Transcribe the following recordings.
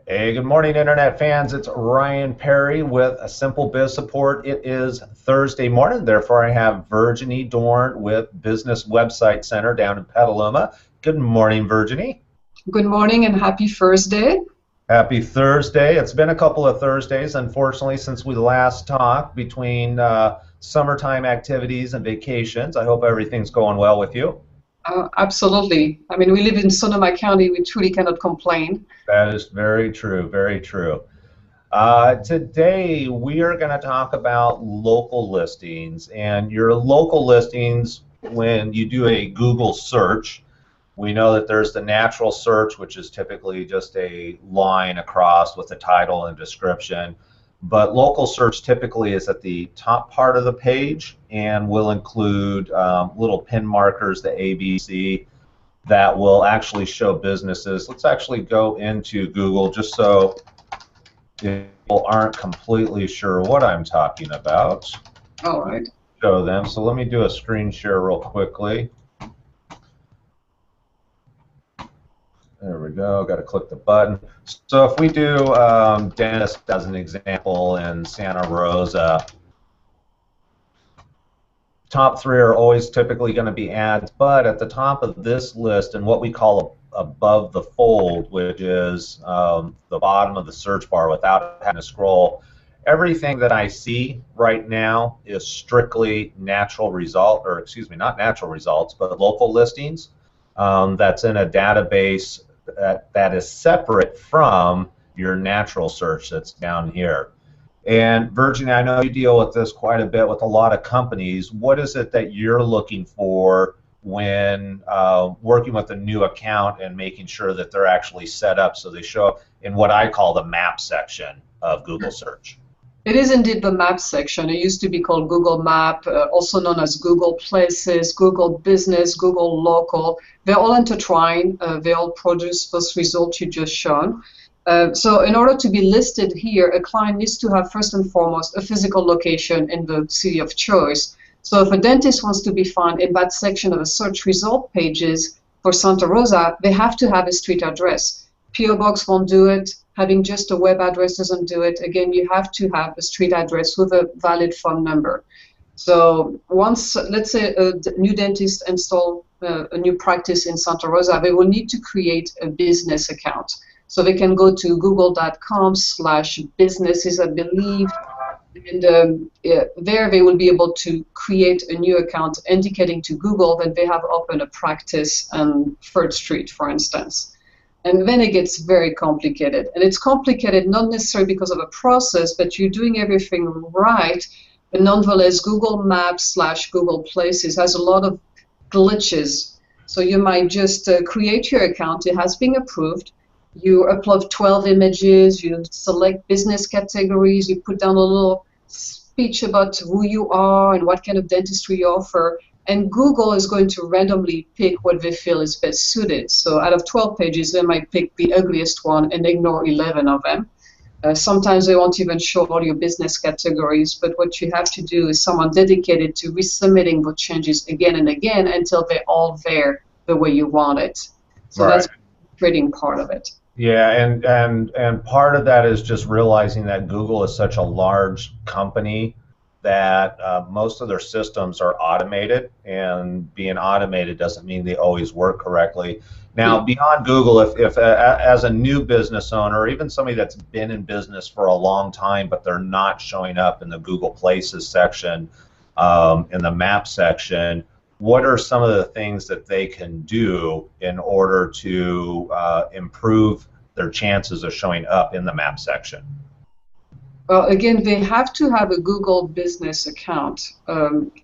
Hey, good morning, Internet fans. It's Ryan Perry with a Simple Biz Support. It is Thursday morning, therefore I have Virginie Dorn with Business Website Center down in Petaluma. Good morning, Virginie. Good morning and happy Thursday. Happy Thursday. It's been a couple of Thursdays, unfortunately, since we last talked between summertime activities and vacations. I hope everything's going well with you. Absolutely. I mean, we live in Sonoma County. We truly cannot complain. That is very true, very true. Today, we are going to talk about local listings. And your local listings, when you do a Google search, we know that there's the natural search, which is typically just a line across with a title and description. But local search typically is at the top part of the page and will include little pin markers, the ABC, that will actually show businesses. Let's actually go into Google just so people aren't completely sure what I'm talking about. All right. Show them. So let me do a screen share real quickly. There we go. Got to click the button. So if we do dentist as an example in Santa Rosa, top three are always typically going to be ads, but at the top of this list and what we call above the fold, which is the bottom of the search bar without having to scroll, everything that I see right now is strictly natural result, or excuse me, not natural results, but local listings. That's in a database that is separate from your natural search that's down here. And Virginie, I know you deal with this quite a bit with a lot of companies. What is it that you're looking for when working with a new account and making sure that they're actually set up so they show up in what I call the map section of Google search? It is indeed the map section. It used to be called Google Map, also known as Google Places, Google Business, Google Local. They're all intertwined. They all produce those results you just shown. So in order to be listed here, a client needs to have first and foremost a physical location in the city of choice. So if a dentist wants to be found in that section of the search result pages for Santa Rosa, they have to have a street address. P.O. Box won't do it. Having just a web address doesn't do it. Again, you have to have a street address with a valid phone number. So once, let's say, a new dentist install a new practice in Santa Rosa, they will need to create a business account. So they can go to google.com/businesses, I believe, and there they will be able to create a new account indicating to Google that they have opened a practice on 3rd Street, for instance. And then it gets very complicated. And it's complicated not necessarily because of a process, but you're doing everything right. But nonetheless, Google Maps/Google Places has a lot of glitches. So you might just create your account. It has been approved. You upload 12 images. You select business categories. You put down a little speech about who you are and what kind of dentistry you offer. And Google is going to randomly pick what they feel is best suited. So out of 12 pages, they might pick the ugliest one and ignore 11 of them. Sometimes they won't even show all your business categories, but what you have to do is someone dedicated to resubmitting the changes again and again until they're all there the way you want it. So Right. That's the trading part of it. Yeah, and part of that is just realizing that Google is such a large company that most of their systems are automated, and being automated doesn't mean they always work correctly. Now, beyond Google, if as a new business owner, or even somebody that's been in business for a long time, but they're not showing up in the Google Places section, in the map section, what are some of the things that they can do in order to improve their chances of showing up in the map section? Well, again, they have to have a Google business account.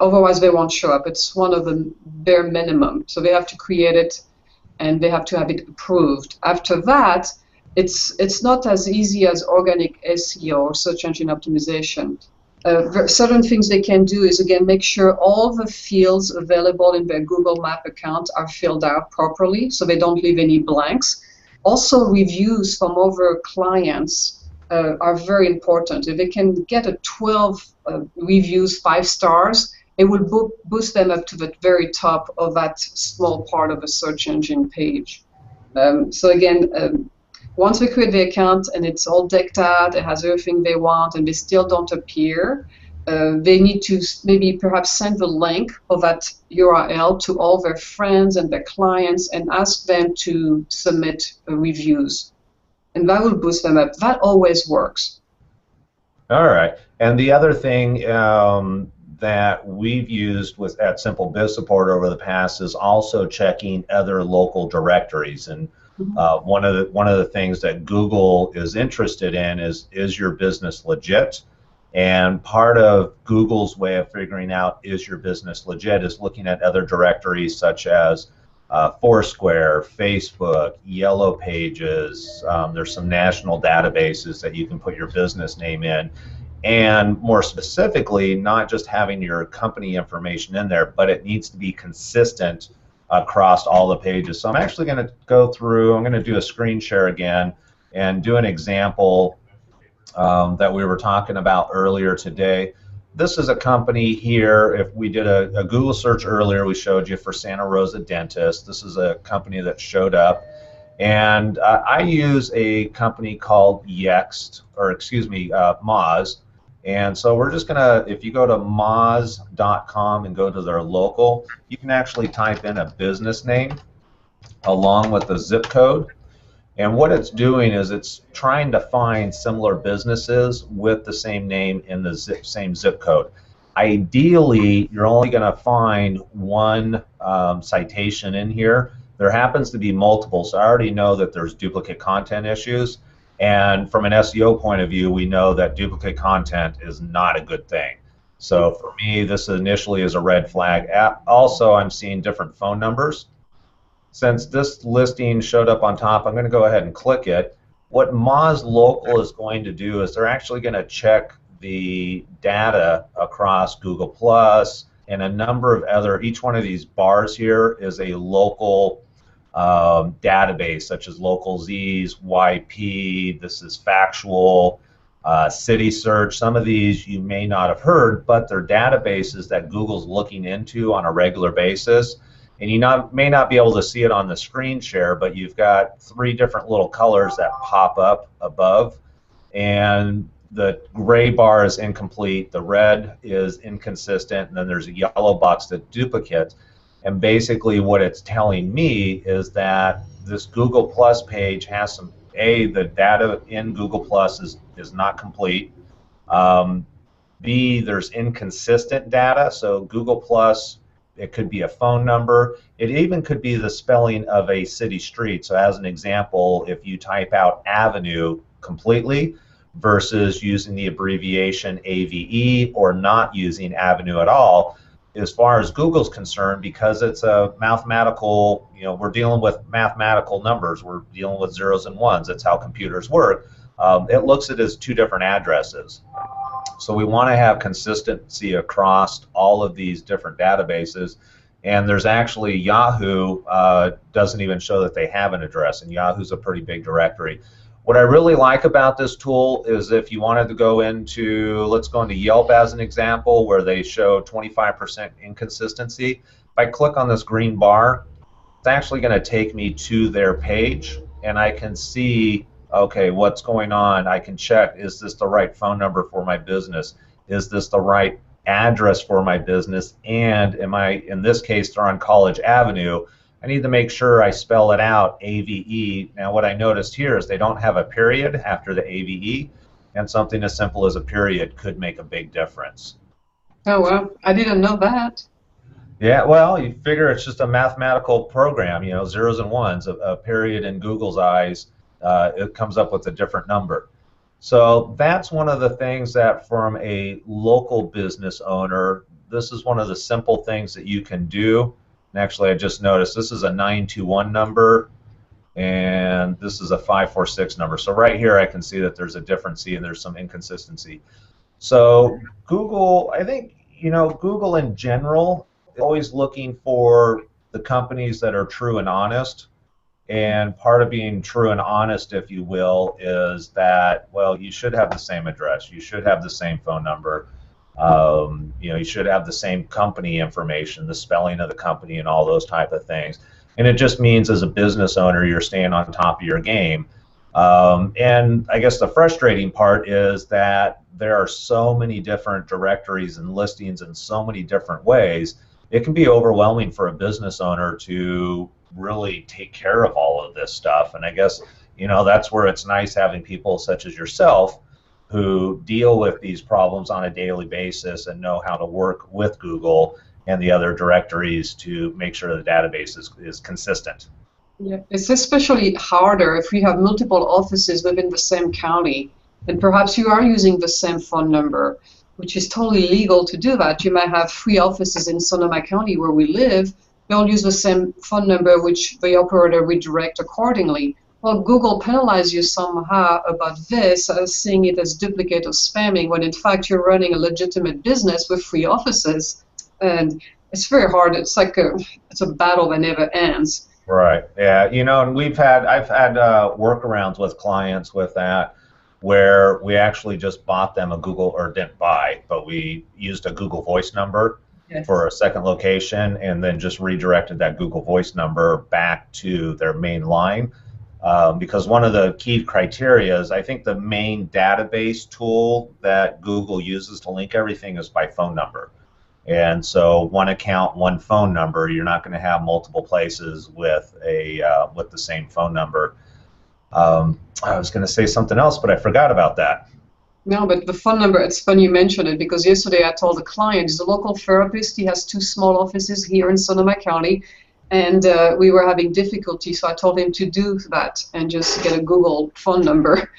Otherwise, they won't show up. It's one of the bare minimum. So they have to create it, and they have to have it approved. After that, it's not as easy as organic SEO or search engine optimization. Certain things they can do is, again, make sure all the fields available in their Google Map account are filled out properly, so they don't leave any blanks. Also, reviews from other clients are very important. If they can get a 12 reviews, 5 stars, it will boost them up to the very top of that small part of the search engine page. So again, Once they create the account and it's all decked out, it has everything they want, and they still don't appear, they need to maybe perhaps send the link of that URL to all their friends and their clients and ask them to submit reviews. And that will boost them up. That always works. All right. And the other thing that we've used with at Simple Biz Support over the past is also checking other local directories. And one of the things that Google is interested in is your business legit? And part of Google's way of figuring out is your business legit is looking at other directories such as Foursquare, Facebook, Yellow Pages. There's some national databases that you can put your business name in. And more specifically, not just having your company information in there, but it needs to be consistent across all the pages. So I'm actually going to go through, I'm going to do a screen share again and do an example that we were talking about earlier today. This is a company here. If we did a Google search earlier, we showed you for Santa Rosa Dentist. This is a company that showed up. And I use a company called Yext, or excuse me, Moz. And so we're just going to, if you go to moz.com and go to their local, you can actually type in a business name along with the zip code. And what it's doing is it's trying to find similar businesses with the same name in the same zip code. Ideally, you're only going to find one citation in here. There happens to be multiple, so I already know that there's duplicate content issues. And from an SEO point of view, we know that duplicate content is not a good thing. So for me, this initially is a red flag. Also, I'm seeing different phone numbers. Since this listing showed up on top, I'm going to go ahead and click it. What Moz Local is going to do is they're actually going to check the data across Google Plus and a number of other, each one of these bars here is a local database, such as Local Z's, YP, this is Factual, City Search. Some of these you may not have heard, but they're databases that Google's looking into on a regular basis. And you may not be able to see it on the screen share, but you've got 3 different little colors that pop up above. And the gray bar is incomplete, the red is inconsistent, and then there's a yellow box that's duplicate. And basically what it's telling me is that this Google Plus page has some, the data in Google Plus is not complete. B, there's inconsistent data, so Google Plus, it could be a phone number. It even could be the spelling of a city street. So as an example, if you type out Avenue completely versus using the abbreviation AVE or not using Avenue at all, as far as Google's concerned, because it's a mathematical, we're dealing with mathematical numbers. We're dealing with zeros and ones. That's how computers work. It looks at it as 2 different addresses. So we want to have consistency across all of these different databases. And there's actually Yahoo doesn't even show that they have an address, and Yahoo's a pretty big directory. What I really like about this tool is if you wanted to go into, let's go into Yelp as an example, where they show 25% inconsistency. If I click on this green bar, it's actually going to take me to their page, and I can see, okay, what's going on. I can check, is this the right phone number for my business? Is this the right address for my business? And am I, in this case, they're on College Avenue. I need to make sure I spell it out, AVE. Now what I noticed here is they don't have a period after the AVE, and something as simple as a period could make a big difference. Oh, well, I didn't know that. Yeah, well, you figure it's just a mathematical program, zeros and ones. A period in Google's eyes, it comes up with a different number. So that's one of the things that from a local business owner, this is one of the simple things that you can do. And actually, I just noticed this is a 921 number, and this is a 546 number. So right here, I can see that there's a difference and there's some inconsistency. So Google, I think, Google in general is always looking for the companies that are true and honest. And part of being true and honest, if you will, is that, well, you should have the same address. You should have the same phone number. You should have the same company information, the spelling of the company, and all those type of things. And it just means as a business owner, you're staying on top of your game. And I guess the frustrating part is that there are so many different directories and listings in so many different ways. It can be overwhelming for a business owner to really take care of all of this stuff. And I guess, that's where it's nice having people such as yourself who deal with these problems on a daily basis and know how to work with Google and the other directories to make sure the database is consistent. Yeah, it's especially harder if you have multiple offices within the same county, and perhaps you are using the same phone number, which is totally legal to do that. You might have 3 offices in Sonoma County where we live. They all use the same phone number, which the operator redirect accordingly. Well, Google penalizes you somehow about this, seeing it as duplicate or spamming, when in fact you're running a legitimate business with 3 offices, and it's very hard. It's like it's a battle that never ends. Right. Yeah. And I've had workarounds with clients with that, where we actually just bought them a Google, or didn't buy, but we used a Google Voice number Yes. for a second location, and then just redirected that Google Voice number back to their main line. Because one of the key criteria is, I think the main database tool that Google uses to link everything is by phone number. And so one account, one phone number. You're not going to have multiple places with the same phone number. I was going to say something else, but I forgot about that. No, but the phone number, it's funny you mentioned it, because yesterday I told a client, he's a local therapist, he has 2 small offices here in Sonoma County, and we were having difficulty, so I told him to do that and just get a Google phone number,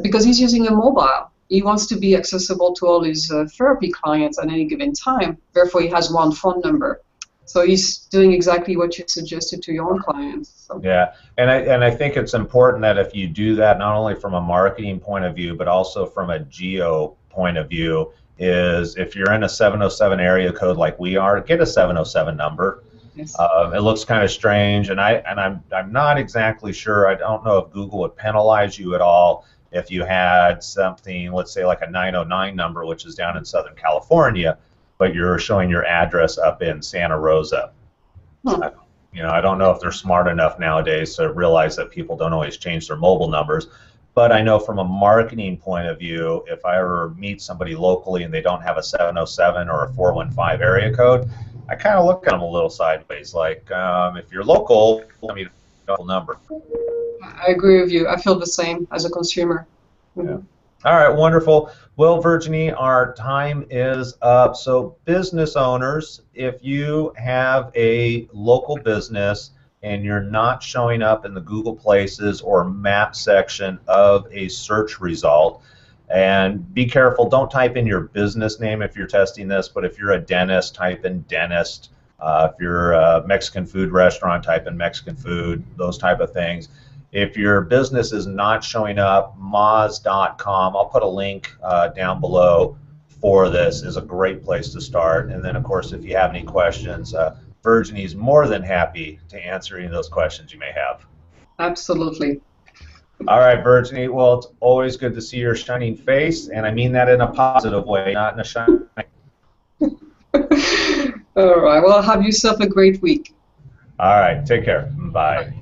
because he's using a mobile. He wants to be accessible to all his therapy clients at any given time, therefore he has 1 phone number. So he's doing exactly what you suggested to your own clients. So. Yeah, and I think it's important that if you do that, not only from a marketing point of view, but also from a geo point of view, is if you're in a 707 area code like we are, get a 707 number. Yes. It looks kind of strange, and I'm not exactly sure. I don't know if Google would penalize you at all if you had something, let's say like a 909 number, which is down in Southern California, but you're showing your address up in Santa Rosa. Huh. I don't know if they're smart enough nowadays to realize that people don't always change their mobile numbers. But I know from a marketing point of view, if I ever meet somebody locally and they don't have a 707 or a 415 area code, I kind of look at them a little sideways, like, if you're local, I mean, a number. I agree with you. I feel the same as a consumer. Yeah. All right, wonderful. Well, Virginie, our time is up. So business owners, if you have a local business and you're not showing up in the Google Places or map section of a search result, and be careful, don't type in your business name if you're testing this, but if you're a dentist, type in dentist. If you're a Mexican food restaurant, type in Mexican food, those type of things. If your business is not showing up, moz.com, I'll put a link down below for this, is a great place to start. And then, of course, if you have any questions, Virginie's more than happy to answer any of those questions you may have. Absolutely. All right, Virginie, well, it's always good to see your shining face, and I mean that in a positive way, not in a shining. All right, well, have yourself a great week. All right, take care. Bye.